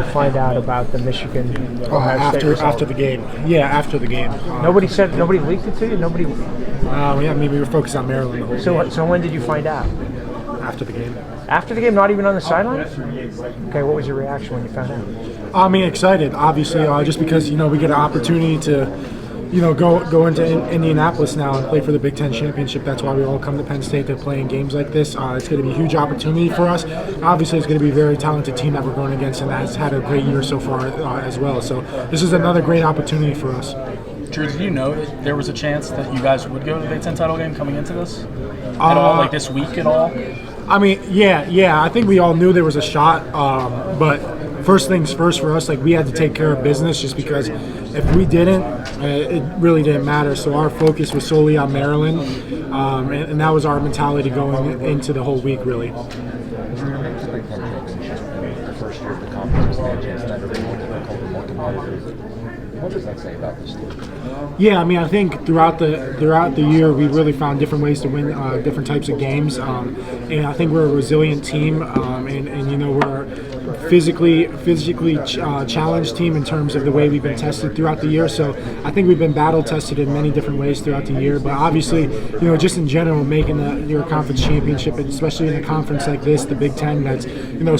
find out about the Michigan Ohio State result? After the game. Yeah, after the game. Nobody leaked it to you? Nobody. Yeah, I mean, we were focused on Maryland the whole game. So when did you find out? After the game. After the game, not even on the sideline? Okay, what was your reaction when you found out? I mean, excited, obviously, just because, we get an opportunity to, go into Indianapolis now and play for the Big Ten championship. That's why we all come to Penn State to play in games like this. It's going to be a huge opportunity for us. Obviously, it's going to be a very talented team that we're going against, and has had a great year so far as well. So this is another great opportunity for us. Drew, did you know there was a chance that you guys would go to the Big Ten title game coming into this? At all, like this week at all? I mean, yeah. I think we all knew there was a shot, but first things first for us, like we had to take care of business just because if we didn't, it really didn't matter. So our focus was solely on Maryland, and that was our mentality going into the whole week, really. The first year of the conference was never more difficult and more competitive. What does that say about this team? Yeah, I mean, I think throughout the year we really found different ways to win different types of games, and I think we're a resilient team, and we're a physically challenged team in terms of the way we've been tested throughout the year. So I think we've been battle tested in many different ways throughout the year. But obviously, just in general, making your conference championship, and especially in a conference like this, the Big Ten, that's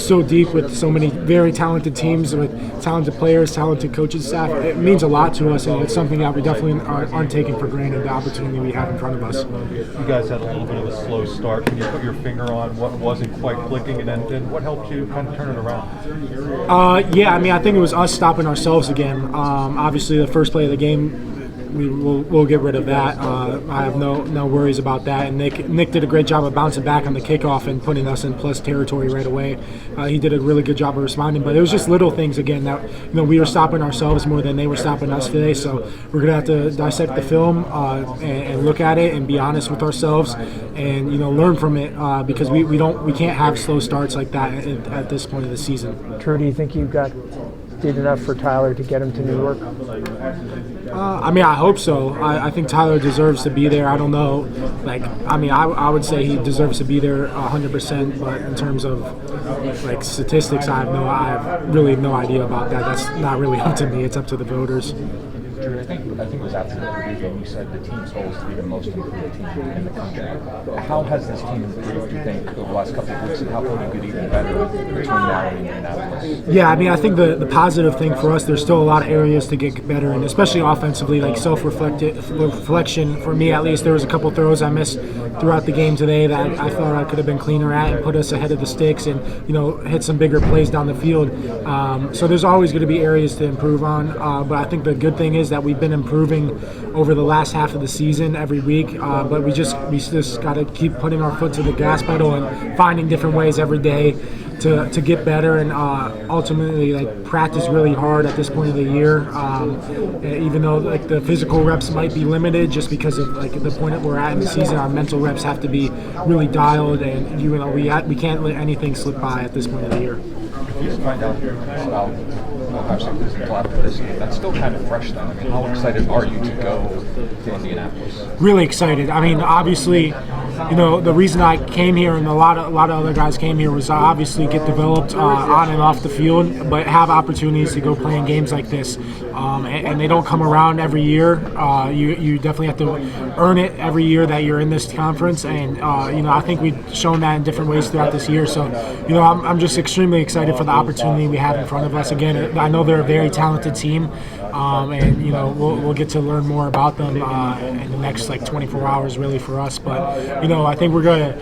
so deep with so many very talented teams with talented players, talented coaches, staff, it means a lot to us, and it's something that we definitely aren't taking for granted, the opportunity we have in front of us. You guys had a little bit of a slow start. Can you put your finger on what wasn't quite clicking, and then what helped you kind of turn it around? Yeah, I mean, I think it was us stopping ourselves again. Obviously, the first play of the game, we'll get rid of that. I have no worries about that. And Nick did a great job of bouncing back on the kickoff and putting us in plus territory right away. He did a really good job of responding. But it was just little things again that we were stopping ourselves more than they were stopping us today. So we're gonna have to dissect the film and look at it and be honest with ourselves and learn from it because we can't have slow starts like that at this point of the season. Drew, do you think you did enough for Tyler to get him to New York? I mean, I hope so. I think Tyler deserves to be there. I don't know. I would say he deserves to be there 100%. But in terms of statistics, I have really no idea about that. That's not really up to me. It's up to the voters. Drew, I think it was after the Purdue game you said the team's goal is to be the most improved team in the country. How has this team improved, do you think, over the last couple of weeks, and how can you get even better between now and Indianapolis? Yeah, I mean, I think the positive thing for us, there's still a lot of areas to get better, and especially offensively, like self-reflection. For me, at least, there was a couple throws I missed throughout the game today that I thought I could have been cleaner at and put us ahead of the sticks and, hit some bigger plays down the field. So there's always going to be areas to improve on, but I think the good thing is that we've been improving over the last half of the season every week, but we just got to keep putting our foot to the gas pedal and finding different ways every day to get better and ultimately practice really hard at this point of the year, even though the physical reps might be limited just because of the point that we're at in the season. Our mental reps have to be really dialed, and we can't let anything slip by at this point of the year. If you find out about Ohio State until after this game, that's still kind of fresh then. I mean, how excited are you to go to Indianapolis? Really excited. I mean, obviously, the reason I came here and a lot of other guys came here was obviously get developed on and off the field, but have opportunities to go play in games like this. And they don't come around every year. You definitely have to earn it every year that you're in this conference. And, I think we've shown that in different ways throughout this year. So, I'm just extremely excited for the opportunity we have in front of us. Again, I know they're a very talented team, and we'll get to learn more about them in the next 24 hours, really, for us. But I think we're going to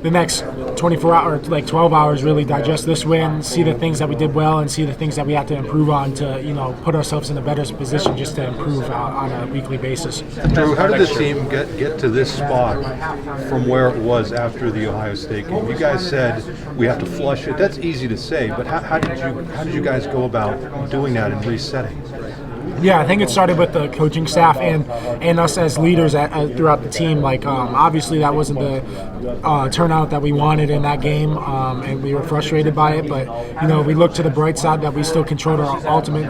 the next 24 hours, 12 hours, really digest this win, see the things that we did well, and see the things that we have to improve on to put ourselves in a better position just to improve on a weekly basis. Drew, how did the team get to this spot from where it was after the Ohio State game? You guys said we have to flush it. That's easy to say, but how did you guys go about doing that and resetting? Yeah, I think it started with the coaching staff and us as leaders throughout the team. Like, obviously that wasn't the turnout that we wanted in that game, and we were frustrated by it. But we looked to the bright side that we still controlled ultimately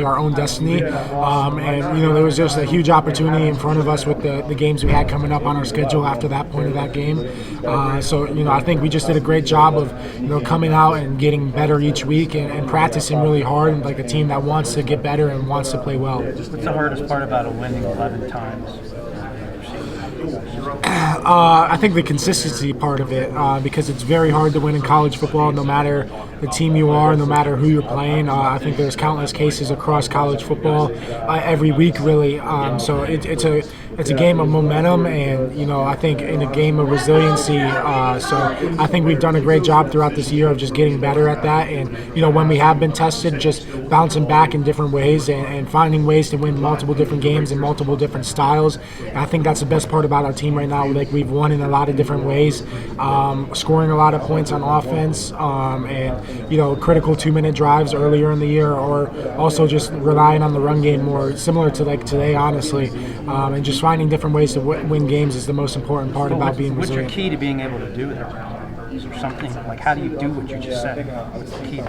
our own destiny. And there was just a huge opportunity in front of us with the games we had coming up on our schedule after that point of that game. So I think we just did a great job of coming out and getting better each week and practicing really hard, and like a team that wants to get better and wants to play well. What's the hardest part about winning 11 times? I think the consistency part of it, because it's very hard to win in college football, no matter the team you are, no matter who you're playing. I think there's countless cases across college football every week, really. So it's a game of momentum, and I think in a game of resiliency. So I think we've done a great job throughout this year of just getting better at that, and when we have been tested, just bouncing back in different ways and finding ways to win multiple different games in multiple different styles. And I think that's the best part about our team right now. Like, we've won in a lot of different ways, scoring a lot of points on offense, and critical 2-minute drives earlier in the year, or also just relying on the run game more, similar to like today, honestly, and just finding different ways to win games is the most important part about being resilient. What's your key to being able to do that? Is there something like, how do you do what you just said? What's the key?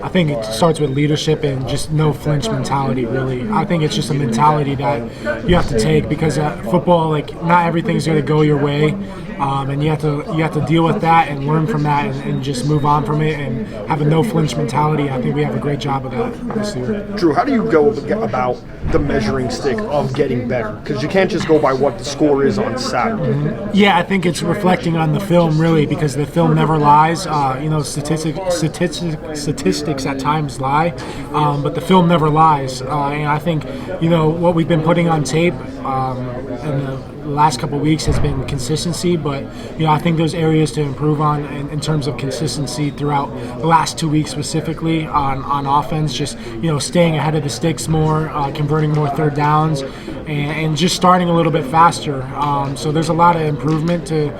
I think it starts with leadership and just no flinch mentality, really. I think it's just a mentality that you have to take, because football, like, not everything's going to go your way, and you have to deal with that and learn from that and just move on from it and have a no flinch mentality. I think we have a great job of that this year. Drew, how do you go about the measuring stick of getting better? Because you can't just go by what the score is on Saturday. Yeah, I think it's reflecting on the film, really, because the film never lies. Statistics at times lie, but the film never lies. And I think what we've been putting on tape in the last couple of weeks has been consistency, but I think there's areas to improve on in terms of consistency throughout the last 2 weeks, specifically on offense. Just staying ahead of the sticks more, converting more third downs, and just starting a little bit faster. So there's a lot of improvement to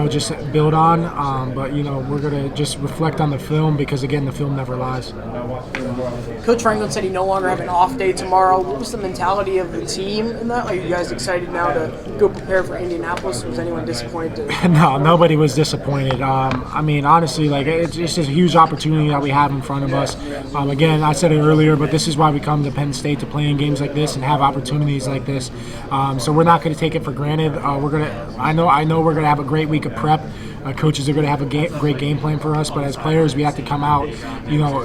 just build on, but we're gonna just reflect on the film, because again, the film never lies. Coach Franklin said he no longer have an off day tomorrow. What was the mentality of the team in that? Are you guys excited now to go prepare for Indianapolis? Was anyone disappointed? No, nobody was disappointed. I mean, honestly, like, it's just a huge opportunity that we have in front of us. Again, I said it earlier, but this is why we come to Penn State, to play in games like this and have opportunities like this. So we're not going to take it for granted. I know we're gonna have a great week of prep. Coaches are going to have a great game plan for us, but as players, we have to come out,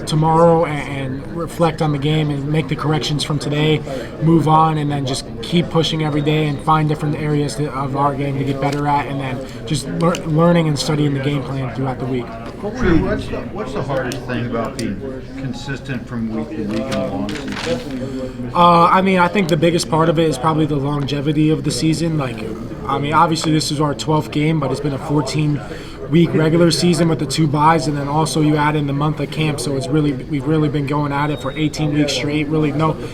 tomorrow and reflect on the game and make the corrections from today, move on, and then just keep pushing every day and find different areas of our game to get better at, and then just learning and studying the game plan throughout the week. What's the hardest thing about being consistent from week to week in a long season? I mean, I think the biggest part of it is probably the longevity of the season. Like, I mean, obviously this is our 12th game, but it's been a 14-week regular season with the 2 byes, and then also you add in the month of camp. So we've really been going at it for 18 weeks straight. Really,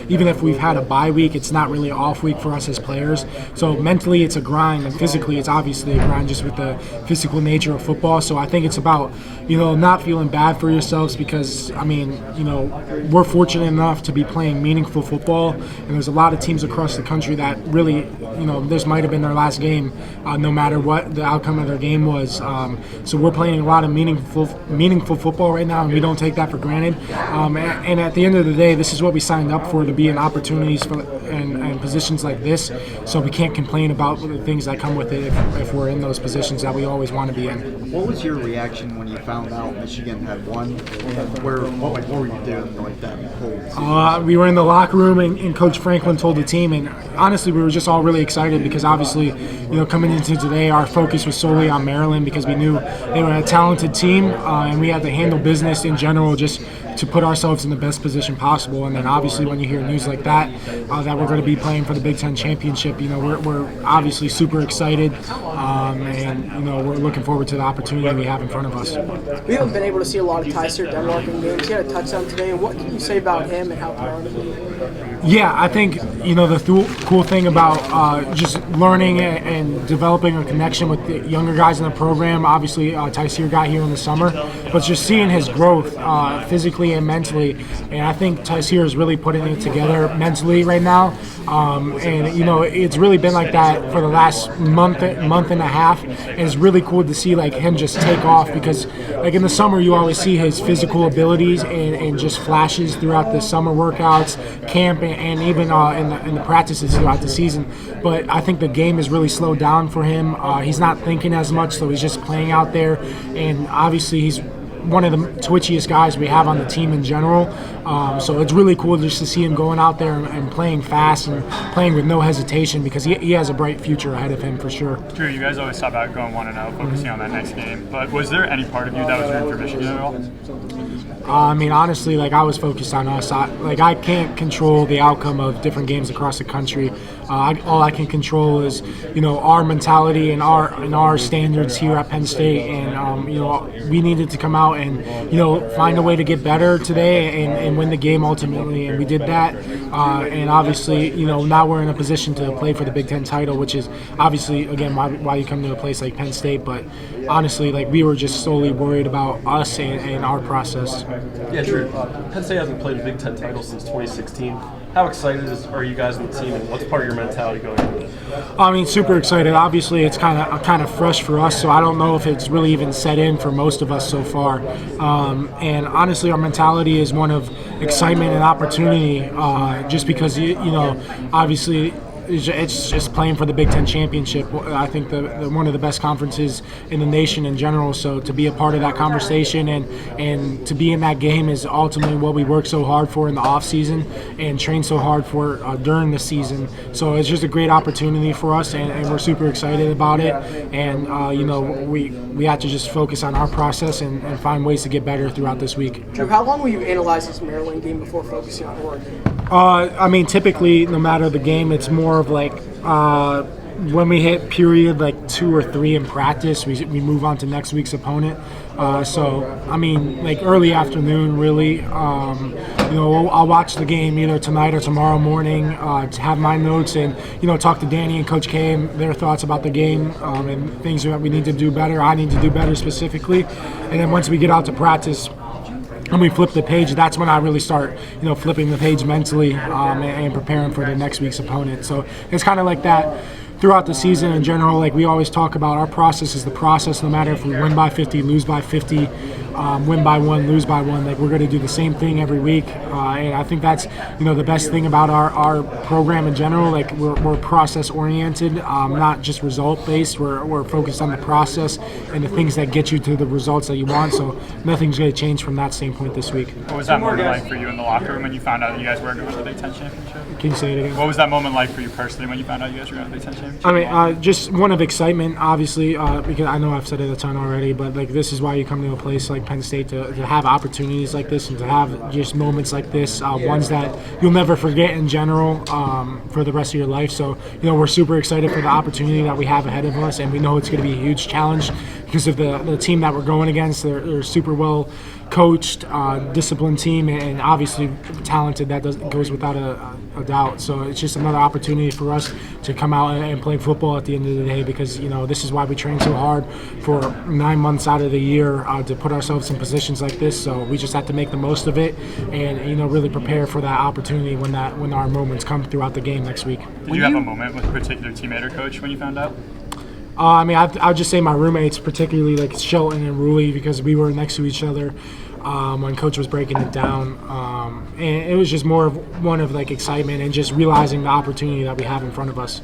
even if we've had a bye week, it's not really an off week for us as players. So mentally, it's a grind, and physically, it's obviously a grind, just with the physical nature of football. So I think it's about not feeling bad for yourselves, because I mean, we're fortunate enough to be playing meaningful football, and there's a lot of teams across the country that really, this might have been their last game, no matter what the outcome of their game was. So we're playing a lot of meaningful football right now, and we don't take that for granted. And at the end of the day, this is what we signed up for, to be in opportunities and positions like this. So we can't complain about the things that come with it if we're in those positions that we always want to be in. What was your reaction when you found out Michigan had won? What were you doing like that? We were in the locker room, and Coach Franklin told the team, and honestly, we were just all really excited, because obviously, coming into today, our focus was solely on Maryland, because we knew they were a talented team, and we had to handle business in general just to put ourselves in the best position possible. And then obviously when you hear news like that, that we're going to be playing for the Big Ten championship, we're obviously super excited, and and we're looking forward to the opportunity we have in front of us. We haven't been able to see a lot of Tyser Denmark in games. He had a touchdown today. What can you say about him and how proud of him? Yeah, I think the cool thing about just learning and developing a connection with the younger guys in the program. Obviously, Tyser got here in the summer, but just seeing his growth physically and mentally, and I think Tyser is really putting it together mentally right now. And it's really been like that for the last month and a half. And it's really cool to see like him just take off, because like in the summer you always see his physical abilities and just flashes throughout the summer workouts, camp, and even in the practices throughout the season. But I think the game has really slowed down for him. He's not thinking as much, so he's just playing out there. And obviously he's one of the twitchiest guys we have on the team in general. So it's really cool just to see him going out there and playing fast and playing with no hesitation, because he has a bright future ahead of him for sure. Drew, you guys always talk about going 1-0, focusing on that next game. But was there any part of you that was rooting for Michigan at all? I mean, honestly, like I was focused on us. I can't control the outcome of different games across the country. All I can control is, our mentality and our standards here at Penn State. And we needed to come out and find a way to get better today and win the game ultimately, and we did that. And obviously, now we're in a position to play for the Big Ten title, which is obviously again why you come to a place like Penn State. But honestly, like we were just solely worried about us and our process. Yeah, Drew. Penn State hasn't played a Big Ten title since 2016. How excited are you guys on the team, and what's part of your mentality going into this? I mean, super excited. Obviously, it's kind of fresh for us, so I don't know if it's really even set in for most of us so far. And honestly, our mentality is one of excitement and opportunity, just because obviously. It's just playing for the Big Ten championship. I think one of the best conferences in the nation in general. So to be a part of that conversation and to be in that game is ultimately what we work so hard for in the off season and train so hard for during the season. So it's just a great opportunity for us, and we're super excited about it. And we have to just focus on our process and find ways to get better throughout this week. Drew, how long will you analyze this Maryland game before focusing on Oregon? I mean, typically, no matter the game, it's more of like when we hit period like 2 or 3 in practice, we move on to next week's opponent. So, I mean, like early afternoon, really. I'll watch the game either tonight or tomorrow morning to have my notes and, talk to Danny and Coach K and their thoughts about the game and things that we need to do better. I need to do better specifically. And then once we get out to practice, and we flip the page, that's when I really start, flipping the page mentally and preparing for the next week's opponent. So it's kind of like that throughout the season in general. Like we always talk about, our process is the process, no matter if we win by 50, lose by 50, win by 1, lose by 1. Like we're going to do the same thing every week. And I think that's, the best thing about our program in general. Like we're process oriented, not just result based. We're focused on the process and the things that get you to the results that you want. So nothing's going to change from that standpoint this week. What was that moment like for you in the locker room when you found out that you guys were going to the Big Ten championship? Can you say it again? What was that moment like for you personally when you found out you guys were going to the Big Ten championship? I mean, just one of excitement, obviously, because I know I've said it a ton already, but like this is why you come to a place like Penn State to have opportunities like this and to have just moments like this, ones that you'll never forget in general for the rest of your life. So, we're super excited for the opportunity that we have ahead of us, and we know it's going to be a huge challenge because of the team that we're going against. They're super well coached, disciplined team, and obviously talented. That goes without a doubt. So it's just another opportunity for us to come out and play football at the end of the day, because this is why we train so hard for 9 months out of the year to put ourselves in positions like this. So we just have to make the most of it and really prepare for that opportunity when our moments come throughout the game next week. Did you have a moment with a particular teammate or coach when you found out? I mean, I'll just say my roommates, particularly like Shelton and Ruley, because we were next to each other when Coach was breaking it down. And it was just more of one of like excitement and just realizing the opportunity that we have in front of us.